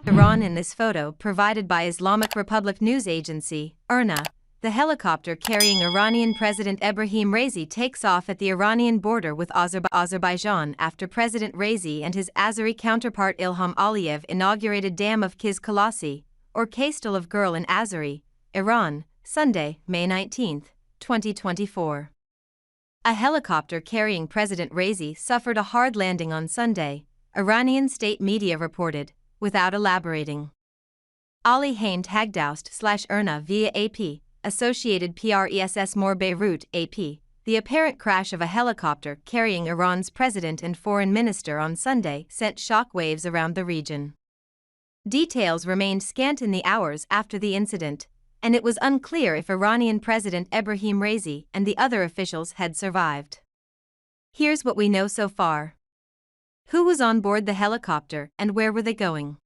Iran in this photo provided by Islamic Republic news agency, IRNA. The helicopter carrying Iranian President Ebrahim Raisi takes off at the Iranian border with Azerbaijan after President Raisi and his Azeri counterpart Ilham Aliyev inaugurated Dam of Kiz-Kalasi, or Castle of Girl in Azeri, Iran, Sunday, May 19, 2024. A helicopter carrying President Raisi suffered a hard landing on Sunday, Iranian state media reported, without elaborating. Ali Hamed Hagdoust/IRNA via AP, Associated Press More Beirut AP. The apparent crash of a helicopter carrying Iran's president and foreign minister on Sunday sent shock waves around the region. Details remained scant in the hours after the incident, and it was unclear if Iranian President Ebrahim Raisi and the other officials had survived. Here's what we know so far. Who was on board the helicopter and where were they going?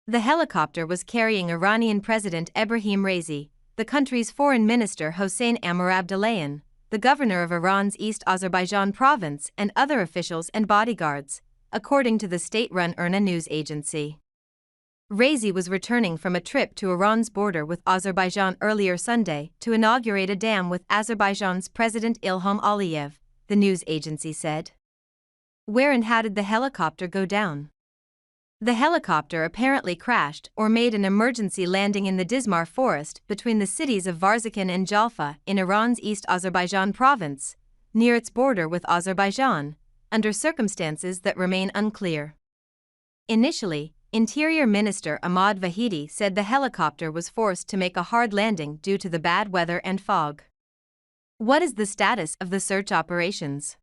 The helicopter was carrying Iranian President Ebrahim Raisi, the country's foreign minister Hossein Amirabdollahian, the governor of Iran's East Azerbaijan province, and other officials and bodyguards, according to the state-run IRNA news agency. Raisi was returning from a trip to Iran's border with Azerbaijan earlier Sunday to inaugurate a dam with Azerbaijan's President Ilham Aliyev, the news agency said. Where and how did the helicopter go down? The helicopter apparently crashed or made an emergency landing in the Dizmar forest between the cities of Varzakhan and Jalfa in Iran's East Azerbaijan province, near its border with Azerbaijan, under circumstances that remain unclear. Initially, Interior Minister Ahmad Vahidi said the helicopter was forced to make a hard landing due to the bad weather and fog. What is the status of the search operations?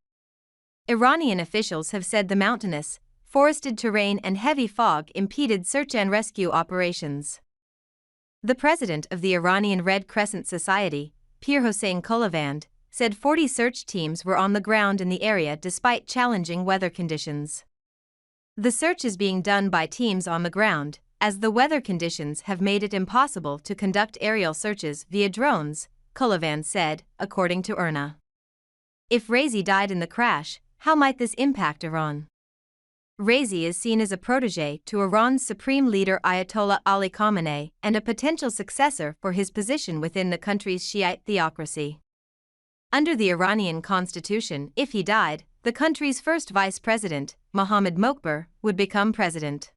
Iranian officials have said the mountainous, forested terrain and heavy fog impeded search and rescue operations. The president of the Iranian Red Crescent Society, Pir Hossein Kolavand, said 40 search teams were on the ground in the area despite challenging weather conditions. The search is being done by teams on the ground, as the weather conditions have made it impossible to conduct aerial searches via drones, Kolavand said, according to IRNA. If Raisi died in the crash, how might this impact Iran? Raisi is seen as a protege to Iran's supreme leader Ayatollah Ali Khamenei and a potential successor for his position within the country's Shiite theocracy. Under the Iranian constitution, if he died, the country's first vice president, Mohammad Mokbar, would become president.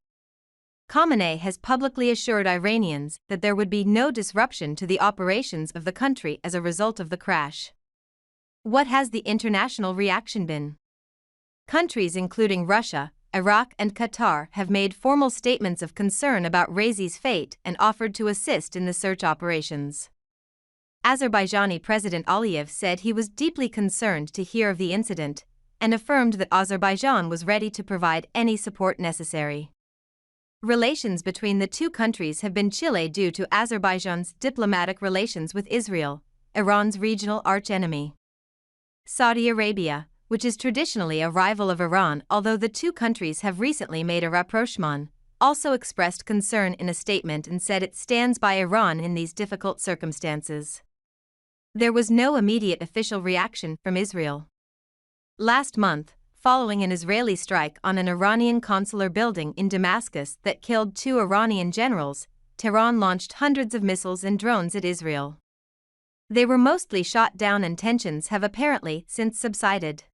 Khamenei has publicly assured Iranians that there would be no disruption to the operations of the country as a result of the crash. What has the international reaction been? Countries including Russia, Iraq and Qatar have made formal statements of concern about Raisi's fate and offered to assist in the search operations. Azerbaijani President Aliyev said he was deeply concerned to hear of the incident and affirmed that Azerbaijan was ready to provide any support necessary. Relations between the two countries have been chilly due to Azerbaijan's diplomatic relations with Israel, Iran's regional archenemy. Saudi Arabia, which is traditionally a rival of Iran although the two countries have recently made a rapprochement, also expressed concern in a statement and said it stands by Iran in these difficult circumstances. There was no immediate official reaction from Israel. Last month, following an Israeli strike on an Iranian consular building in Damascus that killed 2 Iranian generals, Tehran launched hundreds of missiles and drones at Israel. They were mostly shot down and tensions have apparently since subsided.